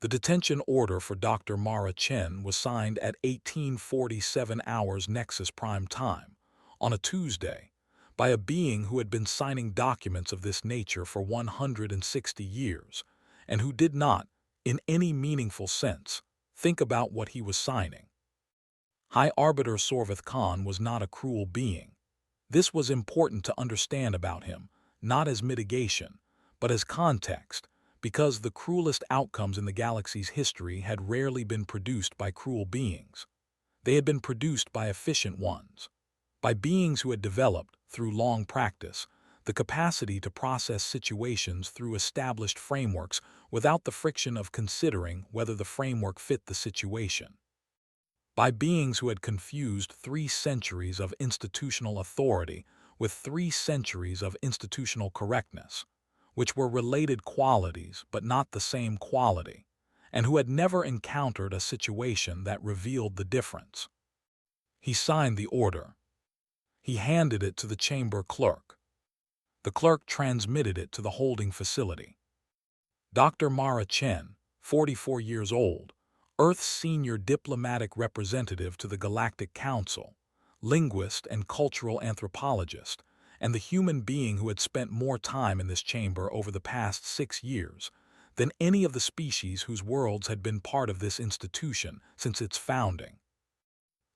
The detention order for Dr. Mara Chen was signed at 1847 hours Nexus Prime Time, on a Tuesday, by a being who had been signing documents of this nature for 160 years, and who did not, in any meaningful sense, think about what he was signing. High Arbiter Sorvith Khan was not a cruel being. This was important to understand about him, not as mitigation, but as context, because the cruelest outcomes in the galaxy's history had rarely been produced by cruel beings. They had been produced by efficient ones, by beings who had developed, through long practice, the capacity to process situations through established frameworks without the friction of considering whether the framework fit the situation. By beings who had confused 3 centuries of institutional authority with 3 centuries of institutional correctness, which were related qualities but not the same quality, and who had never encountered a situation that revealed the difference. He signed the order. He handed it to the chamber clerk. The clerk transmitted it to the holding facility. Dr. Mara Chen, 44 years old, Earth's senior diplomatic representative to the Galactic Council, linguist and cultural anthropologist, and the human being who had spent more time in this chamber over the past 6 years than any of the species whose worlds had been part of this institution since its founding.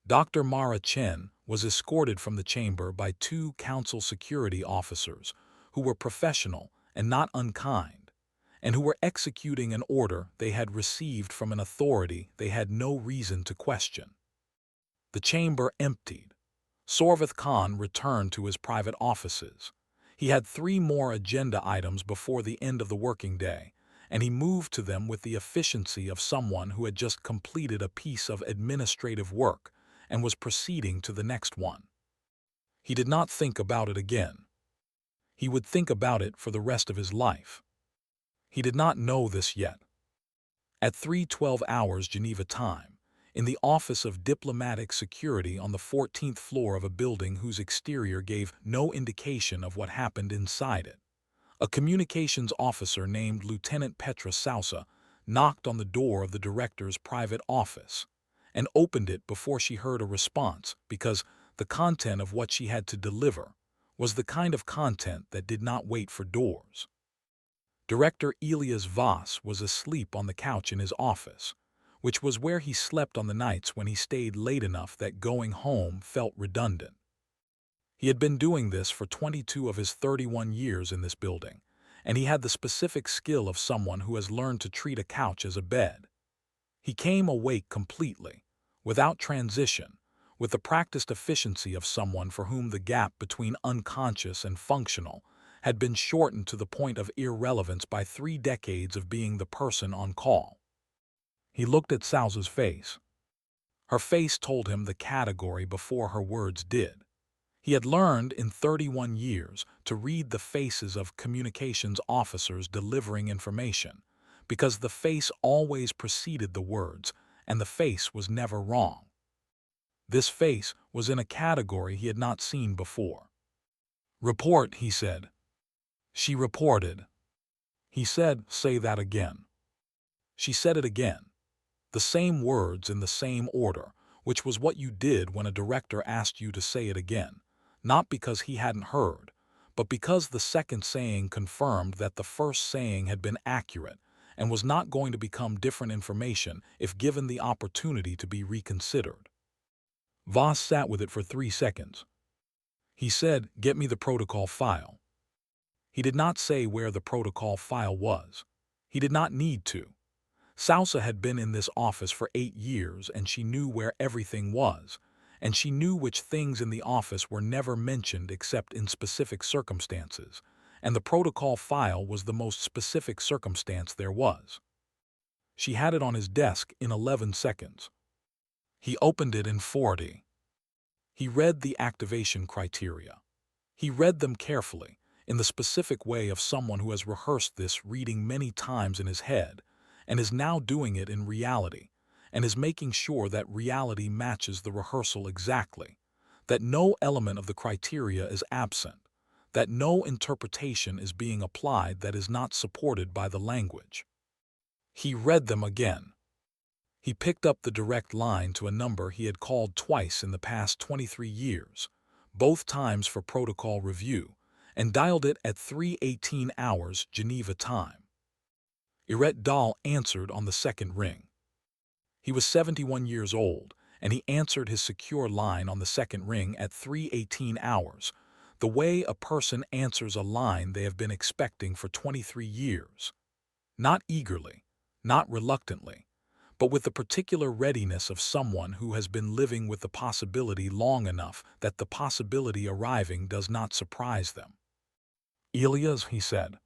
Dr. Mara Chen was escorted from the chamber by 2 council security officers who were professional and not unkind, and who were executing an order they had received from an authority they had no reason to question. The chamber emptied. Sorvith Khan returned to his private offices. He had 3 more agenda items before the end of the working day, and he moved to them with the efficiency of someone who had just completed a piece of administrative work and was proceeding to the next one. He did not think about it again. He would think about it for the rest of his life. He did not know this yet. At 3:12 hours Geneva time, in the Office of Diplomatic Security on the 14th floor of a building whose exterior gave no indication of what happened inside it, a communications officer named Lieutenant Petra Sousa knocked on the door of the director's private office and opened it before she heard a response because the content of what she had to deliver was the kind of content that did not wait for doors. Director Elias Voss was asleep on the couch in his office, which was where he slept on the nights when he stayed late enough that going home felt redundant. He had been doing this for 22 of his 31 years in this building, and he had the specific skill of someone who has learned to treat a couch as a bed. He came awake completely, without transition, with the practiced efficiency of someone for whom the gap between unconscious and functional had been shortened to the point of irrelevance by 3 decades of being the person on call. He looked at Sousa's face. Her face told him the category before her words did. He had learned in 31 years to read the faces of communications officers delivering information, because the face always preceded the words, and the face was never wrong. This face was in a category he had not seen before. "Report," he said. She reported. He said, "Say that again." She said it again. The same words in the same order, which was what you did when a director asked you to say it again, not because he hadn't heard, but because the second saying confirmed that the first saying had been accurate and was not going to become different information if given the opportunity to be reconsidered. Voss sat with it for 3 seconds. He said, "Get me the protocol file." He did not say where the protocol file was. He did not need to. Sousa had been in this office for 8 years, and she knew where everything was, and she knew which things in the office were never mentioned except in specific circumstances, and the protocol file was the most specific circumstance there was. She had it on his desk in 11 seconds. He opened it in 40. He read the activation criteria. He read them carefully, in the specific way of someone who has rehearsed this reading many times in his head, and is now doing it in reality, and is making sure that reality matches the rehearsal exactly, that no element of the criteria is absent, that no interpretation is being applied that is not supported by the language. He read them again. He picked up the direct line to a number he had called twice in the past 23 years, both times for protocol review, and dialed it at 3:18 hours Geneva time. Iret Dahl answered on the second ring. He was 71 years old, and he answered his secure line on the second ring at 3:18 hours, the way a person answers a line they have been expecting for 23 years. Not eagerly, not reluctantly, but with the particular readiness of someone who has been living with the possibility long enough that the possibility arriving does not surprise them. "Elias," he said.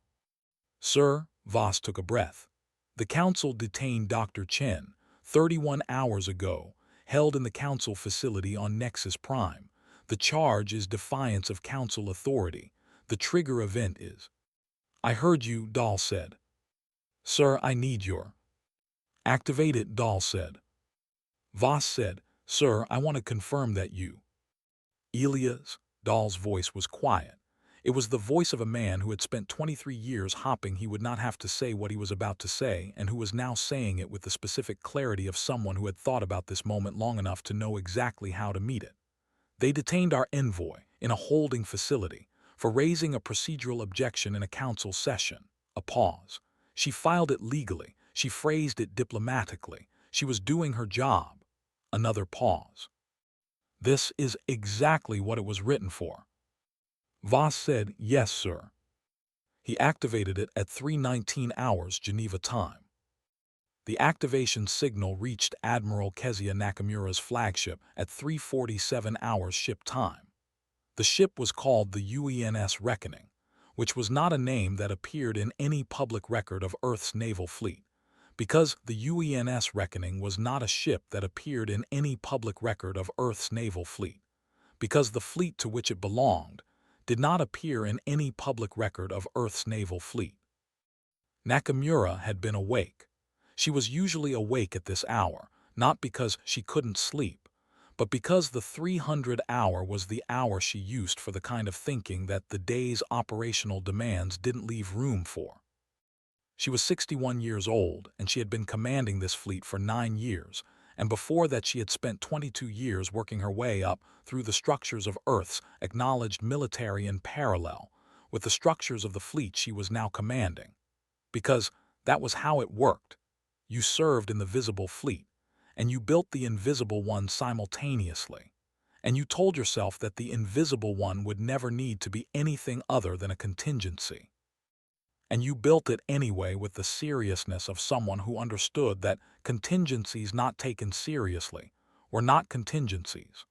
"Sir," Voss took a breath. "The council detained Dr. Chen 31 hours ago, held in the council facility on Nexus Prime. The charge is defiance of council authority. The trigger event is—" "I heard you," Dahl said. "Sir, I need your—" "Activate it," Dahl said. Voss said, "Sir, I want to confirm that you—" "Elias," Dahl's voice was quiet. It was the voice of a man who had spent 23 years hoping he would not have to say what he was about to say, and who was now saying it with the specific clarity of someone who had thought about this moment long enough to know exactly how to meet it. "They detained our envoy in a holding facility for raising a procedural objection in a council session." A pause. She filed it legally. She phrased it diplomatically. She was doing her job. Another pause. "This is exactly what it was written for." Voss said, "Yes, sir." He activated it at 3:19 hours Geneva time. The activation signal reached Admiral Kezia Nakamura's flagship at 3:47 hours ship time. The ship was called the UENS Reckoning, which was not a name that appeared in any public record of Earth's naval fleet, because the UENS Reckoning was not a ship that appeared in any public record of Earth's naval fleet, because the fleet to which it belonged did not appear in any public record of Earth's naval fleet. Nakamura had been awake. She was usually awake at this hour, not because she couldn't sleep, but because the 300 hour was the hour she used for the kind of thinking that the day's operational demands didn't leave room for. She was 61 years old, and she had been commanding this fleet for 9 years, and before that she had spent 22 years working her way up through the structures of Earth's acknowledged military in parallel with the structures of the fleet she was now commanding. Because that was how it worked. You served in the visible fleet, and you built the invisible one simultaneously, and you told yourself that the invisible one would never need to be anything other than a contingency. And you built it anyway with the seriousness of someone who understood that contingencies not taken seriously were not contingencies.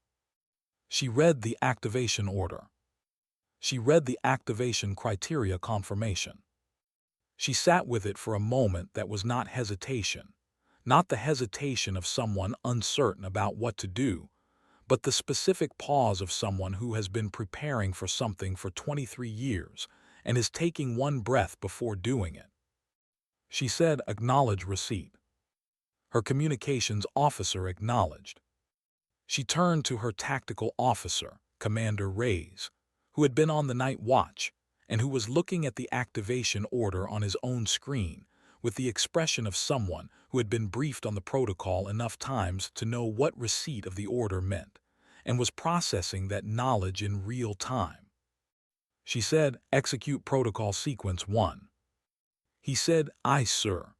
She read the activation order. She read the activation criteria confirmation. She sat with it for a moment that was not hesitation, not the hesitation of someone uncertain about what to do, but the specific pause of someone who has been preparing for something for 23 years and is taking one breath before doing it. She said, "Acknowledge receipt." Her communications officer acknowledged. She turned to her tactical officer, Commander Reyes, who had been on the night watch and who was looking at the activation order on his own screen with the expression of someone who had been briefed on the protocol enough times to know what receipt of the order meant and was processing that knowledge in real time. She said, "Execute protocol sequence 1. He said, "Aye, sir."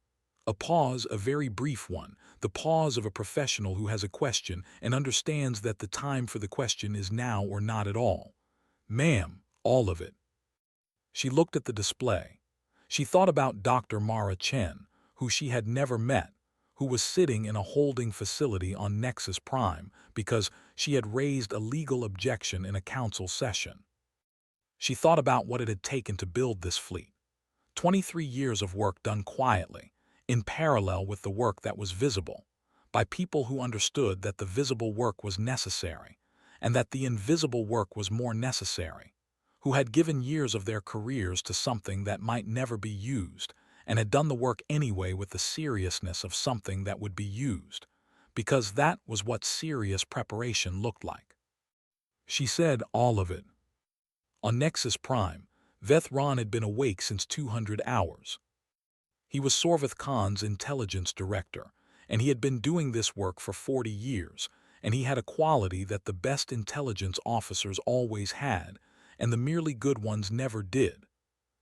A pause, a very brief one, the pause of a professional who has a question and understands that the time for the question is now or not at all. "Ma'am, all of it." She looked at the display. She thought about Dr. Mara Chen, who she had never met, who was sitting in a holding facility on Nexus Prime because she had raised a legal objection in a council session. She thought about what it had taken to build this fleet. 23 years of work done quietly, in parallel with the work that was visible, by people who understood that the visible work was necessary, and that the invisible work was more necessary, who had given years of their careers to something that might never be used, and had done the work anyway with the seriousness of something that would be used, because that was what serious preparation looked like. She said, "All of it." On Nexus Prime, Veth Ron had been awake since 200 hours. He was Sorvith Khan's intelligence director, and he had been doing this work for 40 years, and he had a quality that the best intelligence officers always had, and the merely good ones never did: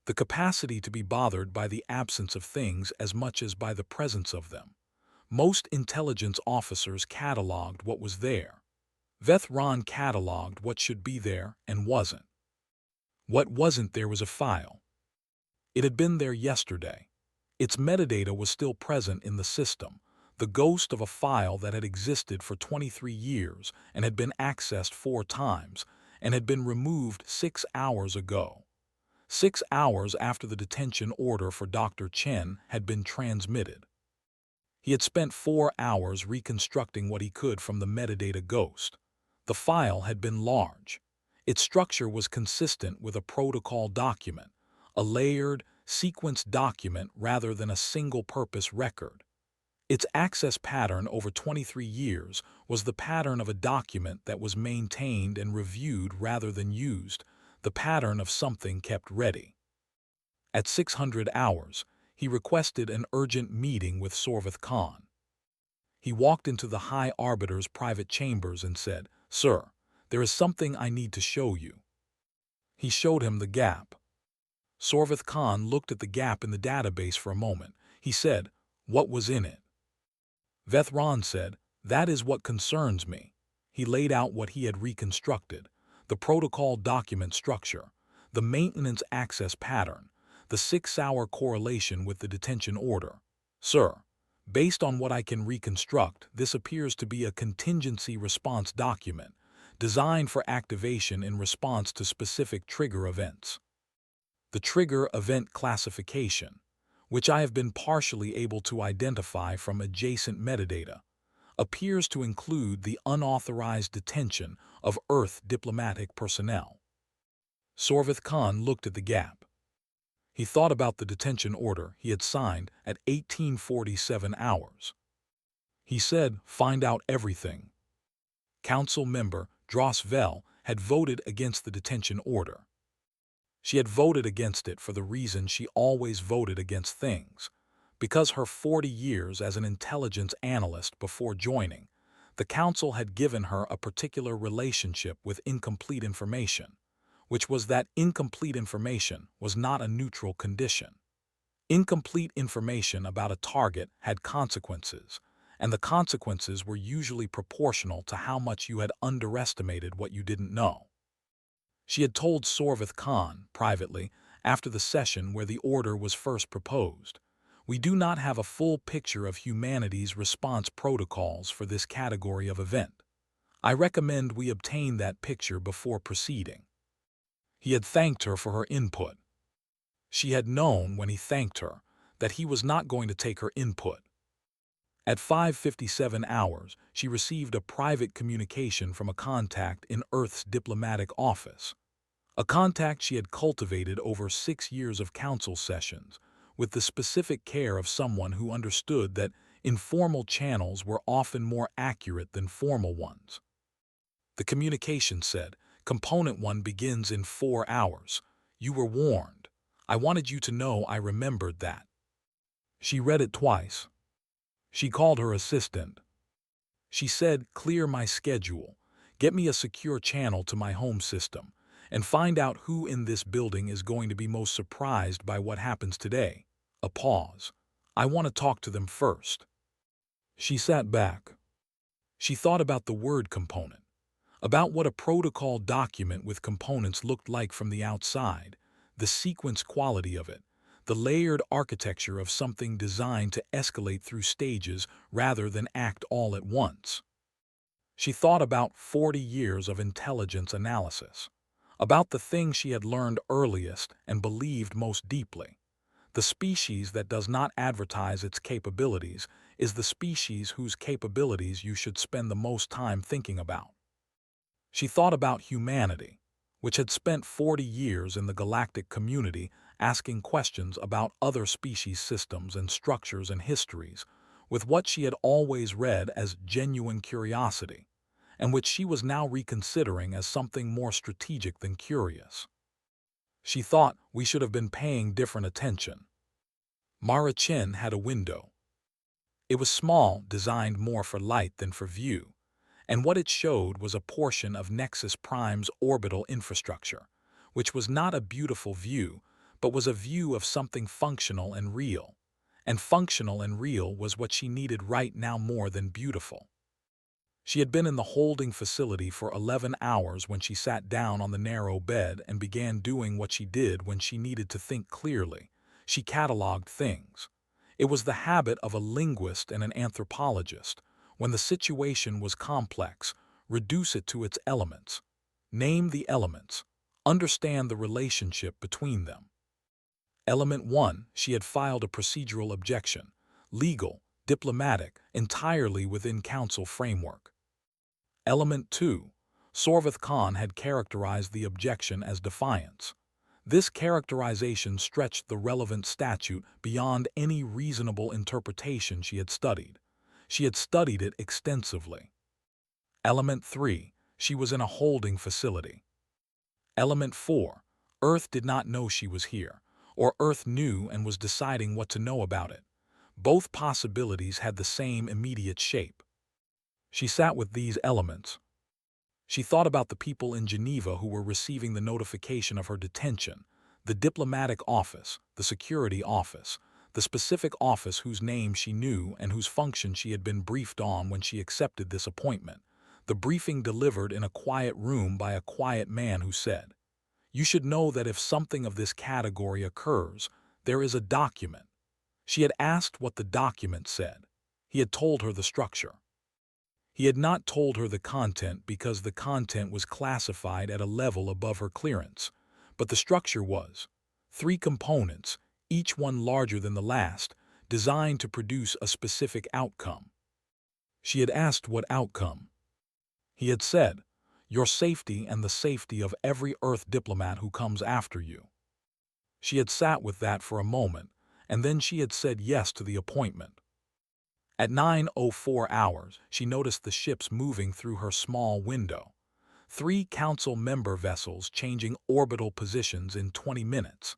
the capacity to be bothered by the absence of things as much as by the presence of them. Most intelligence officers cataloged what was there. Veth Ron cataloged what should be there and wasn't. What wasn't there was a file. It had been there yesterday. Its metadata was still present in the system, the ghost of a file that had existed for 23 years and had been accessed 4 times and had been removed 6 hours ago. 6 hours after the detention order for Dr. Chen had been transmitted. He had spent 4 hours reconstructing what he could from the metadata ghost. The file had been large. Its structure was consistent with a protocol document, a layered, sequenced document rather than a single-purpose record. Its access pattern over 23 years was the pattern of a document that was maintained and reviewed rather than used, the pattern of something kept ready. At 600 hours, he requested an urgent meeting with Sorvith Khan. He walked into the High Arbiter's private chambers and said, "Sir, there is something I need to show you." He showed him the gap. Sorvith Khan looked at the gap in the database for a moment. He said, "What was in it?" Vethron said, "That is what concerns me." He laid out what he had reconstructed: the protocol document structure, the maintenance access pattern, the 6-hour correlation with the detention order. "Sir, based on what I can reconstruct, this appears to be a contingency response document, designed for activation in response to specific trigger events. The trigger event classification, which I have been partially able to identify from adjacent metadata, appears to include the unauthorized detention of Earth diplomatic personnel." Sorvith Khan looked at the gap. He thought about the detention order he had signed at 1847 hours. He said, "Find out everything." Council member Dross Vell had voted against the detention order. She had voted against it for the reason she always voted against things: because her 40 years as an intelligence analyst before joining, the council had given her a particular relationship with incomplete information, which was that incomplete information was not a neutral condition. Incomplete information about a target had consequences, and the consequences were usually proportional to how much you had underestimated what you didn't know. She had told Sorvith Khan, privately, after the session where the order was first proposed, "We do not have a full picture of humanity's response protocols for this category of event. I recommend we obtain that picture before proceeding." He had thanked her for her input. She had known when he thanked her that he was not going to take her input. At 5:57 hours, she received a private communication from a contact in Earth's diplomatic office, a contact she had cultivated over 6 years of council sessions, with the specific care of someone who understood that informal channels were often more accurate than formal ones. The communication said, "Component 1 begins in 4 hours. You were warned. I wanted you to know I remembered that." She read it twice. She called her assistant. She said, "Clear my schedule, get me a secure channel to my home system, and find out who in this building is going to be most surprised by what happens today." A pause. "I want to talk to them first." She sat back. She thought about the word component, about what a protocol document with components looked like from the outside, the sequence quality of it, the layered architecture of something designed to escalate through stages rather than act all at once. She thought about 40 years of intelligence analysis, about the thing she had learned earliest and believed most deeply. The species that does not advertise its capabilities is the species whose capabilities you should spend the most time thinking about. She thought about humanity, which had spent 40 years in the galactic community asking questions about other species systems and structures and histories, with what she had always read as genuine curiosity, and which she was now reconsidering as something more strategic than curious. She thought we should have been paying different attention. Mara Chen had a window. It was small, designed more for light than for view, and what it showed was a portion of Nexus Prime's orbital infrastructure, which was not a beautiful view, but was a view of something functional and real. And functional and real was what she needed right now more than beautiful. She had been in the holding facility for 11 hours when she sat down on the narrow bed and began doing what she did when she needed to think clearly. She cataloged things. It was the habit of a linguist and an anthropologist. When the situation was complex, reduce it to its elements. Name the elements. Understand the relationship between them. Element 1, she had filed a procedural objection. Legal, diplomatic, entirely within council framework. Element 2. Sorvath Khan had characterized the objection as defiance. This characterization stretched the relevant statute beyond any reasonable interpretation she had studied. She had studied it extensively. Element 3. She was in a holding facility. Element 4. Earth did not know she was here, or Earth knew and was deciding what to know about it. Both possibilities had the same immediate shape. She sat with these elements. She thought about the people in Geneva who were receiving the notification of her detention, the diplomatic office, the security office, the specific office whose name she knew and whose function she had been briefed on when she accepted this appointment, the briefing delivered in a quiet room by a quiet man who said, "You should know that if something of this category occurs, there is a document." She had asked what the document said. He had told her the structure. He had not told her the content because the content was classified at a level above her clearance, but the structure was 3 components, each one larger than the last, designed to produce a specific outcome. She had asked what outcome. He had said, "Your safety and the safety of every Earth diplomat who comes after you." She had sat with that for a moment, and then she had said yes to the appointment. At 9:04 hours, she noticed the ships moving through her small window. 3 council member vessels changing orbital positions in 20 minutes.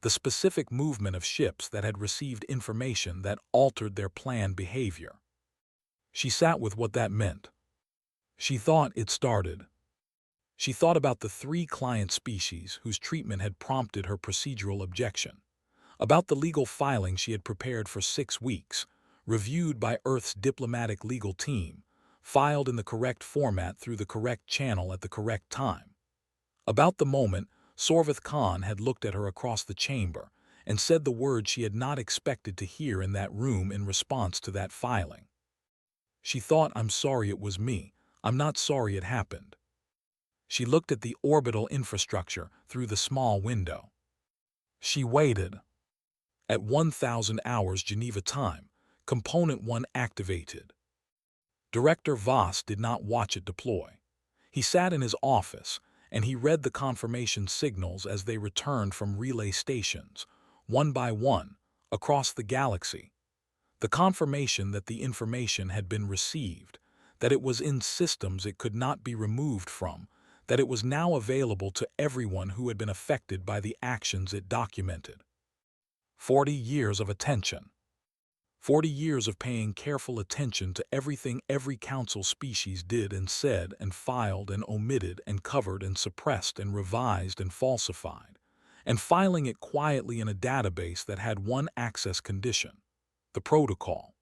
The specific movement of ships that had received information that altered their planned behavior. She sat with what that meant. She thought it started. She thought about the 3 client species whose treatment had prompted her procedural objection. About the legal filing she had prepared for 6 weeks, reviewed by Earth's diplomatic legal team, filed in the correct format through the correct channel at the correct time. About the moment Sorvath Khan had looked at her across the chamber and said the words she had not expected to hear in that room in response to that filing. She thought, "I'm sorry it was me. I'm not sorry it happened." She looked at the orbital infrastructure through the small window. She waited. At 1000 hours Geneva time, Component 1 activated. Director Voss did not watch it deploy. He sat in his office, and he read the confirmation signals as they returned from relay stations, one by one, across the galaxy. The confirmation that the information had been received, that it was in systems it could not be removed from, that it was now available to everyone who had been affected by the actions it documented. 40 years of attention. 40 years of paying careful attention to everything every council species did and said and filed and omitted and covered and suppressed and revised and falsified, and filing it quietly in a database that had one access condition: the protocol.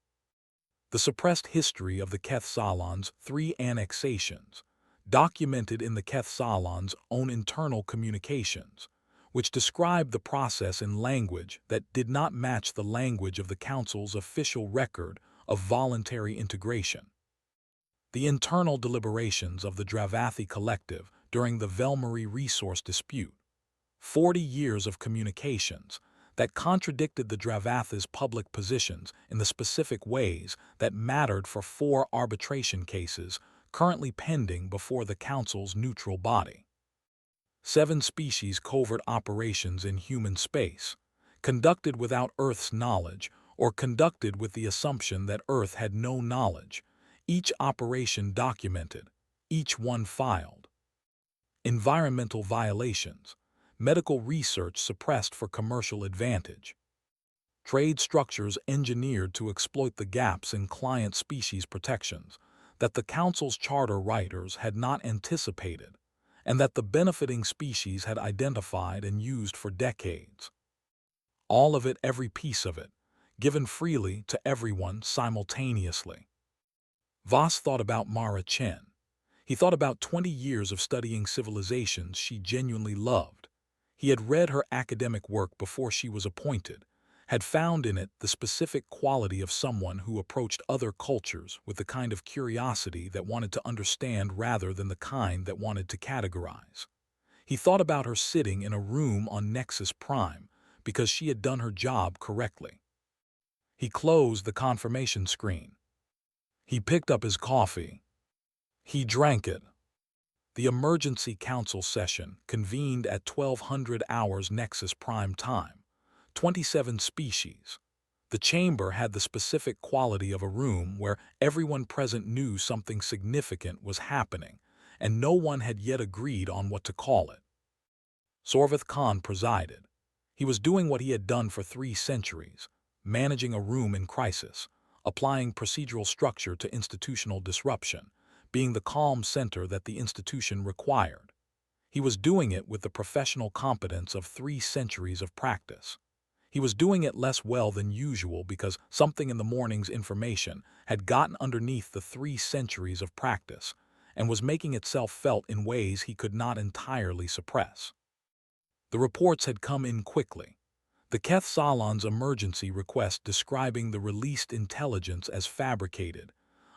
The suppressed history of the Kethsalon's 3 annexations, documented in the Kethsalon's own internal communications, which described the process in language that did not match the language of the Council's official record of voluntary integration. The internal deliberations of the Dravathi Collective during the Velmarie resource dispute. 40 years of communications that contradicted the Dravathi's public positions in the specific ways that mattered for 4 arbitration cases currently pending before the Council's neutral body. 7 species covert operations in human space, conducted without Earth's knowledge or conducted with the assumption that Earth had no knowledge, each operation documented, each one filed. Environmental violations, medical research suppressed for commercial advantage. trade structures engineered to exploit the gaps in client species protections that the Council's charter writers had not anticipated, and that the benefiting species had identified and used for decades. All of it, every piece of it, given freely to everyone simultaneously. Voss thought about Mara Chen. He thought about 20 years of studying civilizations she genuinely loved. He had read her academic work before she was appointed, had found in it the specific quality of someone who approached other cultures with the kind of curiosity that wanted to understand rather than the kind that wanted to categorize. He thought about her sitting in a room on Nexus Prime because she had done her job correctly. He closed the confirmation screen. He picked up his coffee. He drank it. The emergency council session convened at 1200 hours Nexus Prime Time. 27 species. The chamber had the specific quality of a room where everyone present knew something significant was happening, and no one had yet agreed on what to call it. Sorvith Khan presided. He was doing what he had done for 3 centuries, managing a room in crisis, applying procedural structure to institutional disruption, being the calm center that the institution required. He was doing it with the professional competence of 3 centuries of practice. He was doing it less well than usual because something in the morning's information had gotten underneath the 3 centuries of practice and was making itself felt in ways he could not entirely suppress. The reports had come in quickly. The Keth Salon's emergency request describing the released intelligence as fabricated,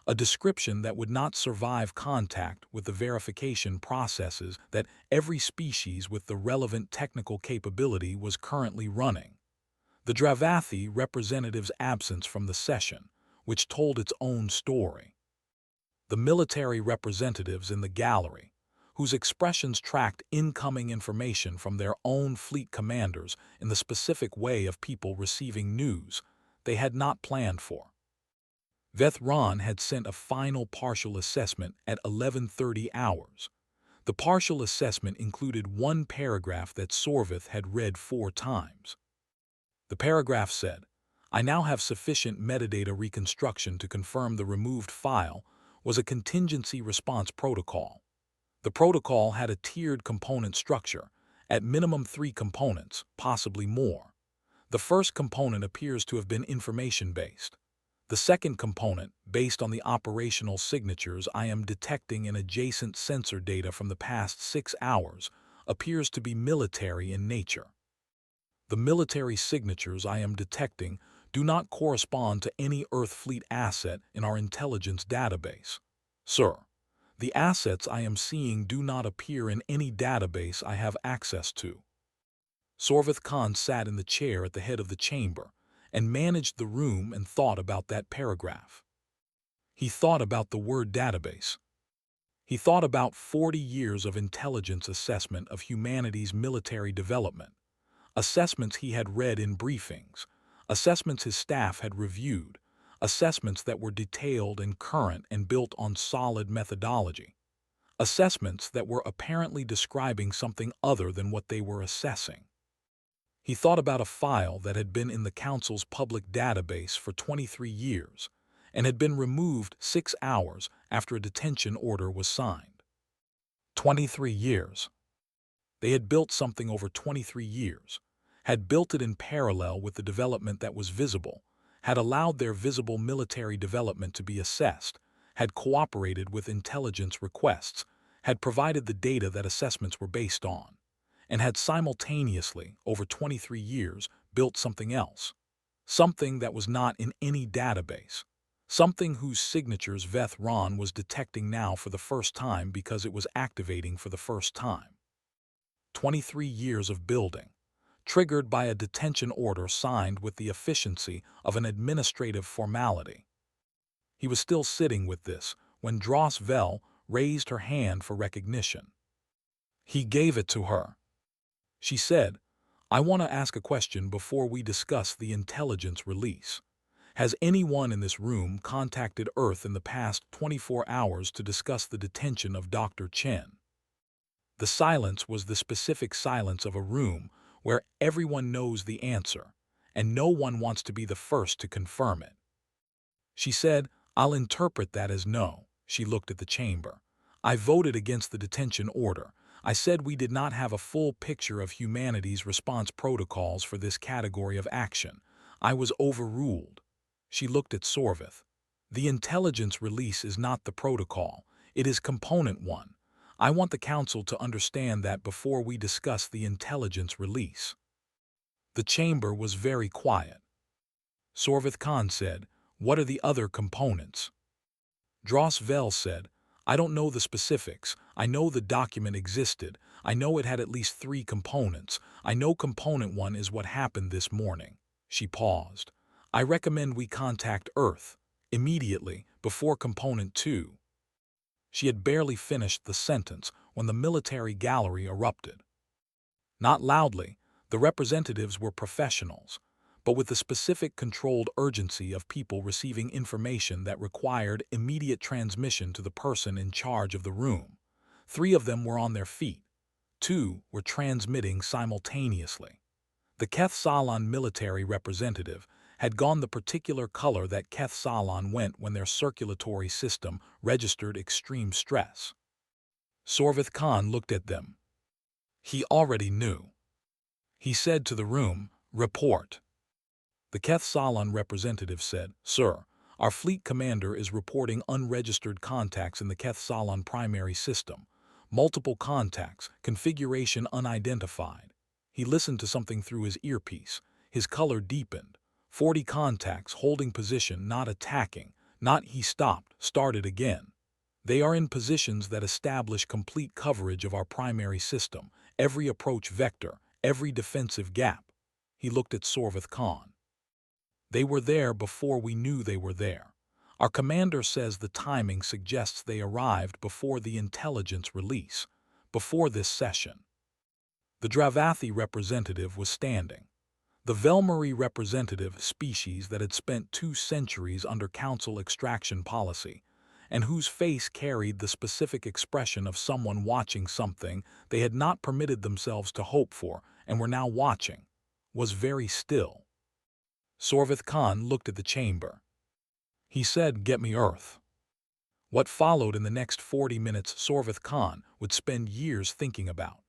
a description that would not survive contact with the verification processes that every species with the relevant technical capability was currently running. The Dravathi representative's absence from the session, which told its own story. The military representatives in the gallery, whose expressions tracked incoming information from their own fleet commanders in the specific way of people receiving news they had not planned for. Vethran had sent a final partial assessment at 11:30 hours. The partial assessment included one paragraph that Sorvith had read 4 times. The paragraph said, "I now have sufficient metadata reconstruction to confirm the removed file was a contingency response protocol. The protocol had a tiered component structure, at minimum 3 components, possibly more. The first component appears to have been information-based. The second component, based on the operational signatures I am detecting in adjacent sensor data from the past 6 hours, appears to be military in nature. The military signatures I am detecting do not correspond to any Earth fleet asset in our intelligence database. Sir, the assets I am seeing do not appear in any database I have access to." Sorvith Khan sat in the chair at the head of the chamber and managed the room and thought about that paragraph. He thought about the word database. He thought about 40 years of intelligence assessment of humanity's military development, assessments he had read in briefings, assessments his staff had reviewed, assessments that were detailed and current and built on solid methodology, assessments that were apparently describing something other than what they were assessing. He thought about a file that had been in the Council's public database for 23 years and had been removed 6 hours after a detention order was signed. 23 years. They had built something over 23 years, had built it in parallel with the development that was visible, had allowed their visible military development to be assessed, had cooperated with intelligence requests, had provided the data that assessments were based on, and had simultaneously, over 23 years, built something else, something that was not in any database, something whose signatures Vethran was detecting now for the first time because it was activating for the first time. 23 years of building, triggered by a detention order signed with the efficiency of an administrative formality. He was still sitting with this when Dross Vel raised her hand for recognition. He gave it to her. She said, "I want to ask a question before we discuss the intelligence release. Has anyone in this room contacted Earth in the past 24 hours to discuss the detention of Dr. Chen?" The silence was the specific silence of a room where everyone knows the answer, and no one wants to be the first to confirm it. She said, "I'll interpret that as no." She looked at the chamber. "I voted against the detention order. I said we did not have a full picture of humanity's response protocols for this category of action. I was overruled." She looked at Sorvith. "The intelligence release is not the protocol. It is component one. I want the Council to understand that before we discuss the intelligence release." The chamber was very quiet. Sorvith Khan said, "What are the other components?" Dross Vel said, "I don't know the specifics. I know the document existed. I know it had at least 3 components. I know component 1 is what happened this morning." She paused. "I recommend we contact Earth immediately before component 2. She had barely finished the sentence when the military gallery erupted. Not loudly, the representatives were professionals, but with the specific controlled urgency of people receiving information that required immediate transmission to the person in charge of the room. 3 of them were on their feet. 2 were transmitting simultaneously. The Keth Salon military representative had gone the particular color that Keth Salon went when their circulatory system registered extreme stress. Sorvith Khan looked at them. He already knew. He said to the room, "Report." The Keth Salon representative said, "Sir, our fleet commander is reporting unregistered contacts in the Keth Salon primary system. Multiple contacts, configuration unidentified." He listened to something through his earpiece. His color deepened. 40 contacts holding position, not attacking. Not he stopped, started again. "They are in positions that establish complete coverage of our primary system, every approach vector, every defensive gap." He looked at Sorvith Khan. "They were there before we knew they were there. Our commander says the timing suggests they arrived before the intelligence release, before this session." The Dravathi representative was standing. The Velmari representative, species that had spent 2 centuries under council extraction policy, and whose face carried the specific expression of someone watching something they had not permitted themselves to hope for and were now watching, was very still. Sorvith Khan looked at the chamber. He said, "Get me Earth." What followed in the next 40 minutes Sorvith Khan would spend years thinking about.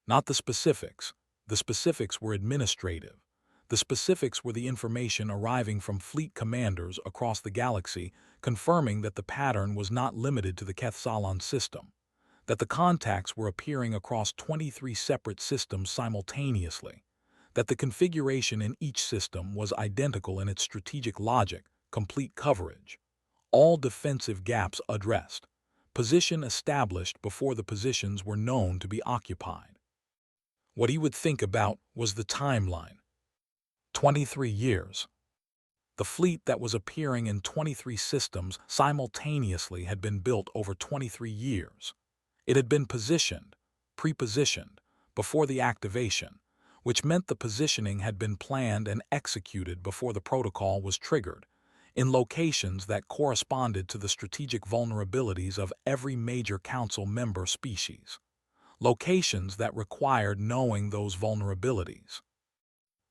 Not the specifics. The specifics were administrative. The specifics were the information arriving from fleet commanders across the galaxy confirming that the pattern was not limited to the Keth Salon system, that the contacts were appearing across 23 separate systems simultaneously, that the configuration in each system was identical in its strategic logic, complete coverage, all defensive gaps addressed, position established before the positions were known to be occupied. What he would think about was the timeline. 23 years. The fleet that was appearing in 23 systems simultaneously had been built over 23 years. It had been positioned, pre-positioned, before the activation, which meant the positioning had been planned and executed before the protocol was triggered, in locations that corresponded to the strategic vulnerabilities of every major council member species. Locations that required knowing those vulnerabilities.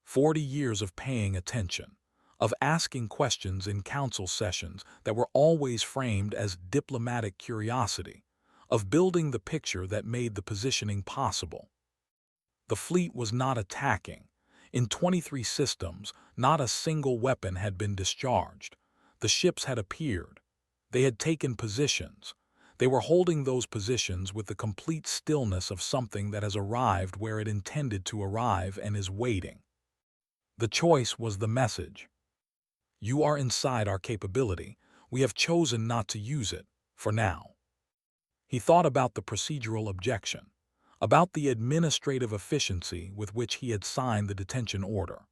40 years of paying attention, of asking questions in council sessions that were always framed as diplomatic curiosity, of building the picture that made the positioning possible. The fleet was not attacking. In 23 systems, not a single weapon had been discharged. The ships had appeared. They had taken positions. They were holding those positions with the complete stillness of something that has arrived where it intended to arrive and is waiting. The choice was the message. You are inside our capability. We have chosen not to use it, for now. He thought about the procedural objection, about the administrative efficiency with which he had signed the detention order,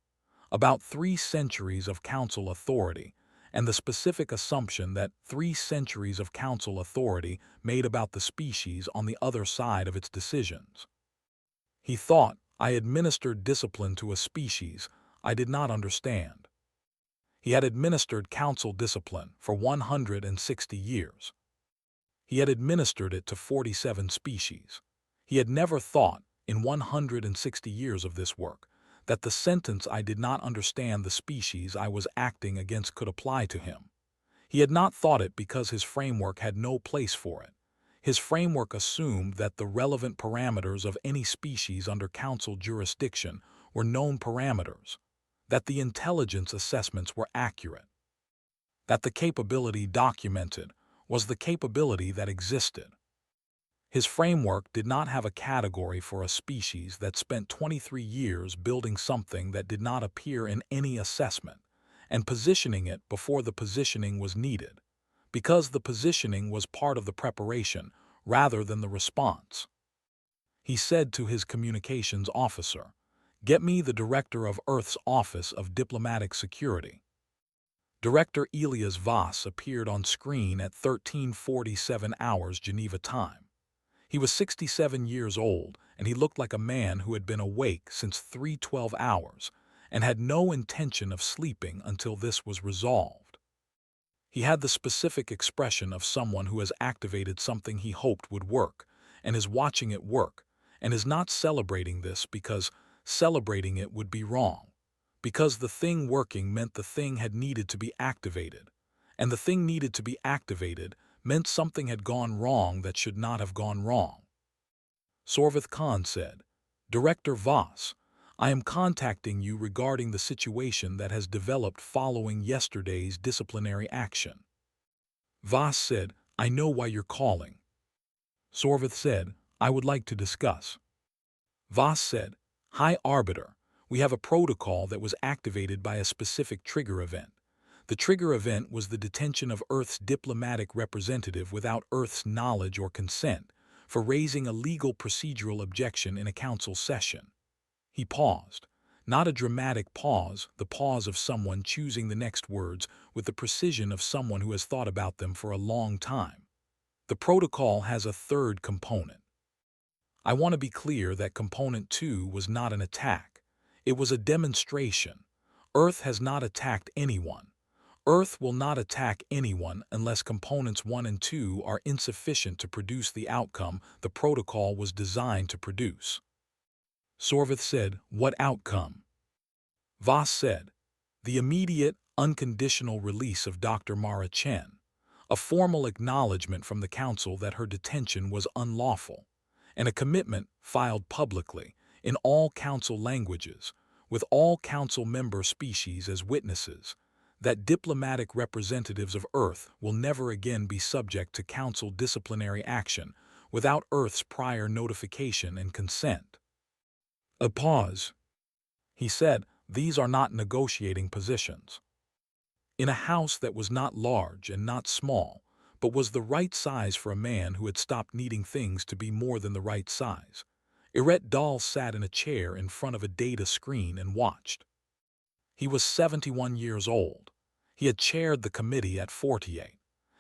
about 3 centuries of council authority, and the specific assumption that 3 centuries of council authority made about the species on the other side of its decisions. He thought, I administered discipline to a species I did not understand. He had administered council discipline for 160 years. He had administered it to 47 species. He had never thought, in 160 years of this work, that the sentence "I did not understand the species I was acting against" could apply to him. He had not thought it because his framework had no place for it. His framework assumed that the relevant parameters of any species under council jurisdiction were known parameters, that the intelligence assessments were accurate, that the capability documented was the capability that existed. His framework did not have a category for a species that spent 23 years building something that did not appear in any assessment, and positioning it before the positioning was needed, because the positioning was part of the preparation rather than the response. He said to his communications officer, "Get me the director of Earth's Office of Diplomatic Security." Director Elias Voss appeared on screen at 13:47 hours Geneva time. He was 67 years old, and he looked like a man who had been awake since 3:12 hours and had no intention of sleeping until this was resolved. He had the specific expression of someone who has activated something he hoped would work, and is watching it work, and is not celebrating this because celebrating it would be wrong, because the thing working meant the thing had needed to be activated, and the thing needed to be activated meant something had gone wrong that should not have gone wrong. Sorvith Khan said, "Director Voss, I am contacting you regarding the situation that has developed following yesterday's disciplinary action." Voss said, "I know why you're calling." Sorvith said, "I would like to discuss." Voss said, "High Arbiter, we have a protocol that was activated by a specific trigger event. The trigger event was the detention of Earth's diplomatic representative without Earth's knowledge or consent for raising a legal procedural objection in a council session." He paused. Not a dramatic pause, the pause of someone choosing the next words with the precision of someone who has thought about them for a long time. The protocol has a third component. I want to be clear that Component 2 was not an attack. It was a demonstration. Earth has not attacked anyone. Earth will not attack anyone unless Components 1 and 2 are insufficient to produce the outcome the protocol was designed to produce. Sorvith said, "What outcome?" Voss said, "The immediate, unconditional release of Dr. Mara Chen, a formal acknowledgement from the Council that her detention was unlawful, and a commitment filed publicly, in all Council languages, with all Council member species as witnesses, that diplomatic representatives of Earth will never again be subject to Council disciplinary action without Earth's prior notification and consent." A pause. He said, "These are not negotiating positions." In a house that was not large and not small, but was the right size for a man who had stopped needing things to be more than the right size, Eret Dahl sat in a chair in front of a data screen and watched. He was 71 years old. He had chaired the committee at 48.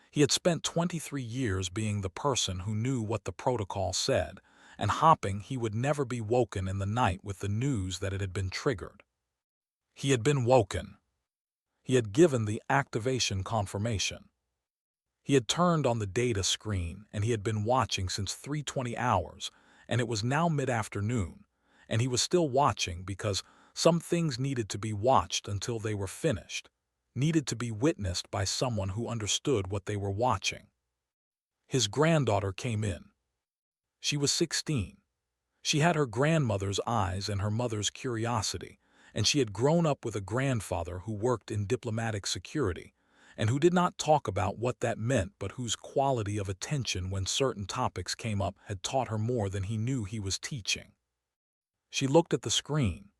He had spent 23 years being the person who knew what the protocol said, and hoping he would never be woken in the night with the news that it had been triggered. He had been woken. He had given the activation confirmation. He had turned on the data screen, and he had been watching since 3:20 hours, and it was now mid-afternoon, and he was still watching because some things needed to be watched until they were finished, needed to be witnessed by someone who understood what they were watching. His granddaughter came in. She was 16. She had her grandmother's eyes and her mother's curiosity, and she had grown up with a grandfather who worked in diplomatic security, and who did not talk about what that meant but whose quality of attention when certain topics came up had taught her more than he knew he was teaching. She looked at the screen,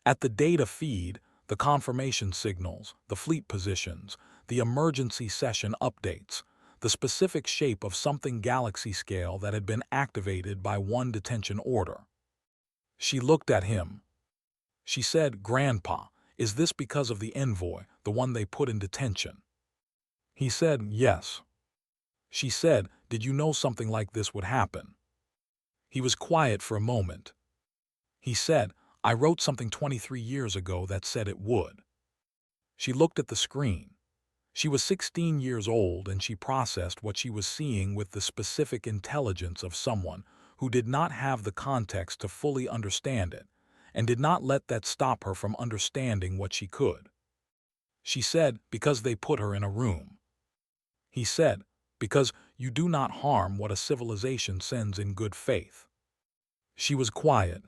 at the data feed, the confirmation signals, the fleet positions, the emergency session updates, the specific shape of something galaxy scale that had been activated by one detention order. She looked at him. She said, "Grandpa, is this because of the Envoy, the one they put in detention?" He said, "Yes." She said, "Did you know something like this would happen?" He was quiet for a moment. He said, "I wrote something 23 years ago that said it would." She looked at the screen. She was 16 years old, and she processed what she was seeing with the specific intelligence of someone who did not have the context to fully understand it, and did not let that stop her from understanding what she could. She said, because they put her in a room. He said, because you do not harm what a civilization sends in good faith. She was quiet.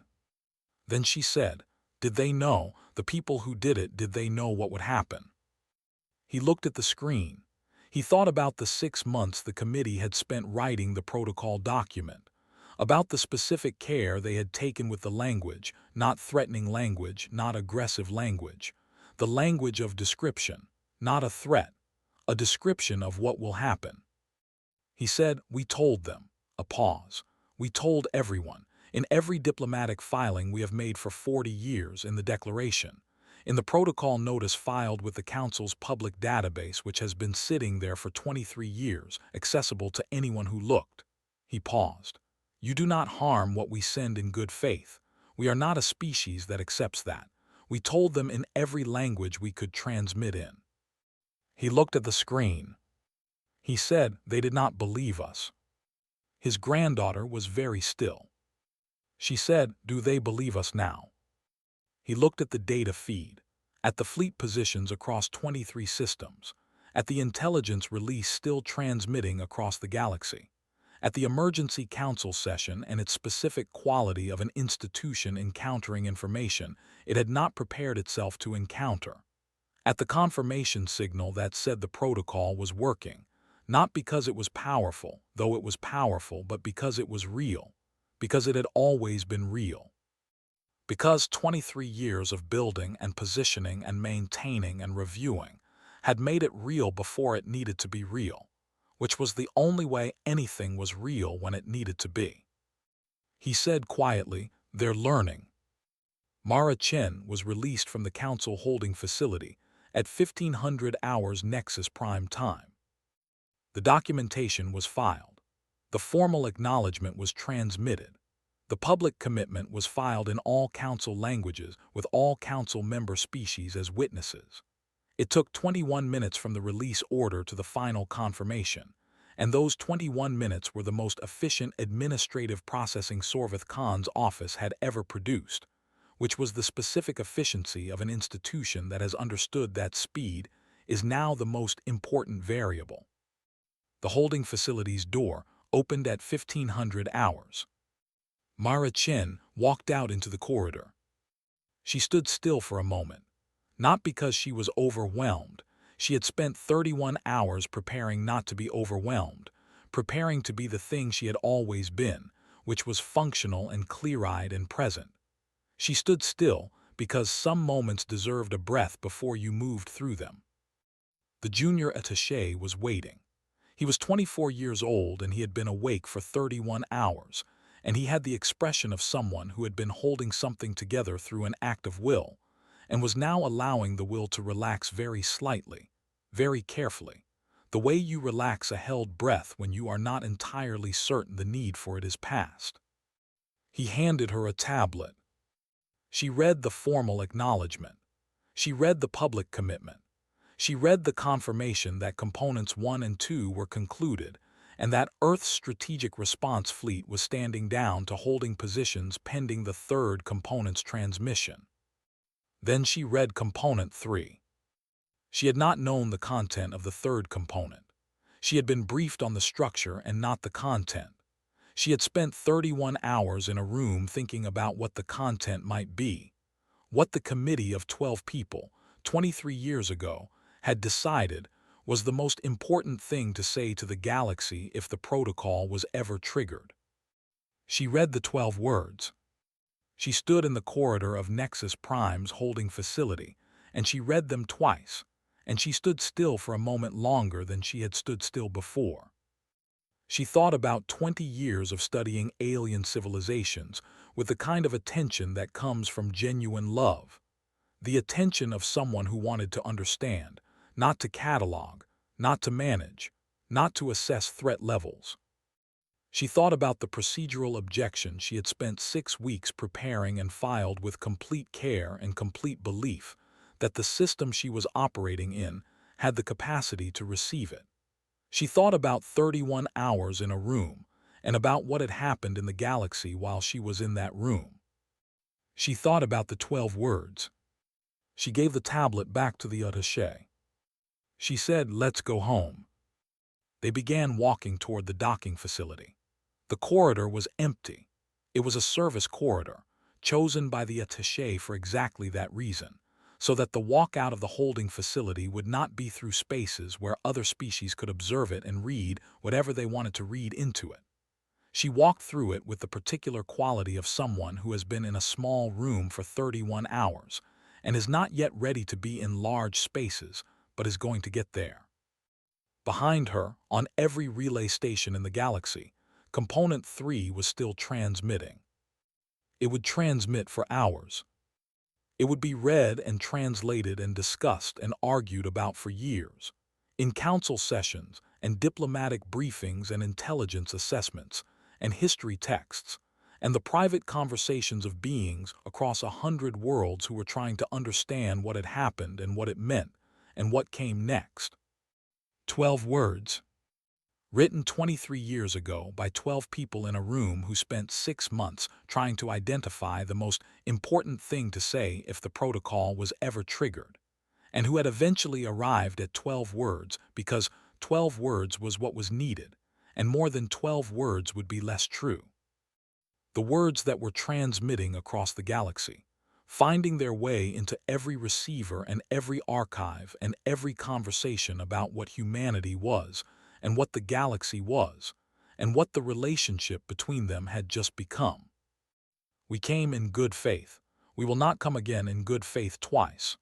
Then she said, did they know, the people who did it, did they know what would happen? He looked at the screen. He thought about the 6 months the committee had spent writing the protocol document, about the specific care they had taken with the language, not threatening language, not aggressive language, the language of description, not a threat, a description of what will happen. He said, we told them. A pause. We told everyone, in every diplomatic filing we have made for 40 years, in the declaration, in the protocol notice filed with the Council's public database, which has been sitting there for 23 years, accessible to anyone who looked. He paused. You do not harm what we send in good faith. We are not a species that accepts that. We told them in every language we could transmit in. He looked at the screen. He said they did not believe us. His granddaughter was very still. She said, do they believe us now? He looked at the data feed, at the fleet positions across 23 systems, at the intelligence release still transmitting across the galaxy, at the emergency council session and its specific quality of an institution encountering information it had not prepared itself to encounter, at the confirmation signal that said the protocol was working, not because it was powerful, though it was powerful, but because it was real, because it had always been real. Because 23 years of building and positioning and maintaining and reviewing had made it real before it needed to be real, which was the only way anything was real when it needed to be. He said quietly, they're learning. Mara Chen was released from the council holding facility at 1500 hours Nexus Prime Time. The documentation was filed. The formal acknowledgement was transmitted. The public commitment was filed in all council languages with all council member species as witnesses. It took 21 minutes from the release order to the final confirmation, and those 21 minutes were the most efficient administrative processing Sorvith Khan's office had ever produced, which was the specific efficiency of an institution that has understood that speed is now the most important variable. The holding facility's door opened at 1500 hours. Mara Chen walked out into the corridor. She stood still for a moment, not because she was overwhelmed. She had spent 31 hours preparing not to be overwhelmed, preparing to be the thing she had always been, which was functional and clear-eyed and present. She stood still because some moments deserved a breath before you moved through them. The junior attaché was waiting. He was 24 years old and he had been awake for 31 hours, and he had the expression of someone who had been holding something together through an act of will, and was now allowing the will to relax very slightly, very carefully, the way you relax a held breath when you are not entirely certain the need for it is past. He handed her a tablet. She read the formal acknowledgement. She read the public commitment. She read the confirmation that Components 1 and 2 were concluded, and that Earth's Strategic Response Fleet was standing down to holding positions pending the third component's transmission. Then she read Component 3. She had not known the content of the third component. She had been briefed on the structure and not the content. She had spent 31 hours in a room thinking about what the content might be, what the committee of 12 people, 23 years ago, had decided was the most important thing to say to the galaxy if the protocol was ever triggered. She read the 12 words. She stood in the corridor of Nexus Prime's holding facility, and she read them twice, and she stood still for a moment longer than she had stood still before. She thought about 20 years of studying alien civilizations with the kind of attention that comes from genuine love, the attention of someone who wanted to understand, not to catalog, not to manage, not to assess threat levels. She thought about the procedural objections she had spent 6 weeks preparing and filed with complete care and complete belief that the system she was operating in had the capacity to receive it. She thought about 31 hours in a room and about what had happened in the galaxy while she was in that room. She thought about the 12 words. She gave the tablet back to the attaché. She said, "Let's go home." They began walking toward the docking facility. The corridor was empty. It was a service corridor, chosen by the attaché for exactly that reason, so that the walk out of the holding facility would not be through spaces where other species could observe it and read whatever they wanted to read into it. She walked through it with the particular quality of someone who has been in a small room for 31 hours and is not yet ready to be in large spaces, but is going to get there. Behind her, on every relay station in the galaxy, Component 3 was still transmitting. It would transmit for hours. It would be read and translated and discussed and argued about for years. In council sessions and diplomatic briefings and intelligence assessments and history texts, and the private conversations of beings across 100 worlds who were trying to understand what had happened and what it meant and what came next. 12 words. Written 23 years ago by 12 people in a room who spent 6 months trying to identify the most important thing to say if the protocol was ever triggered, and who had eventually arrived at 12 words because 12 words was what was needed, and more than 12 words would be less true. The words that were transmitting across the galaxy, finding their way into every receiver and every archive and every conversation about what humanity was, and what the galaxy was, and what the relationship between them had just become. We came in good faith. We will not come again in good faith twice.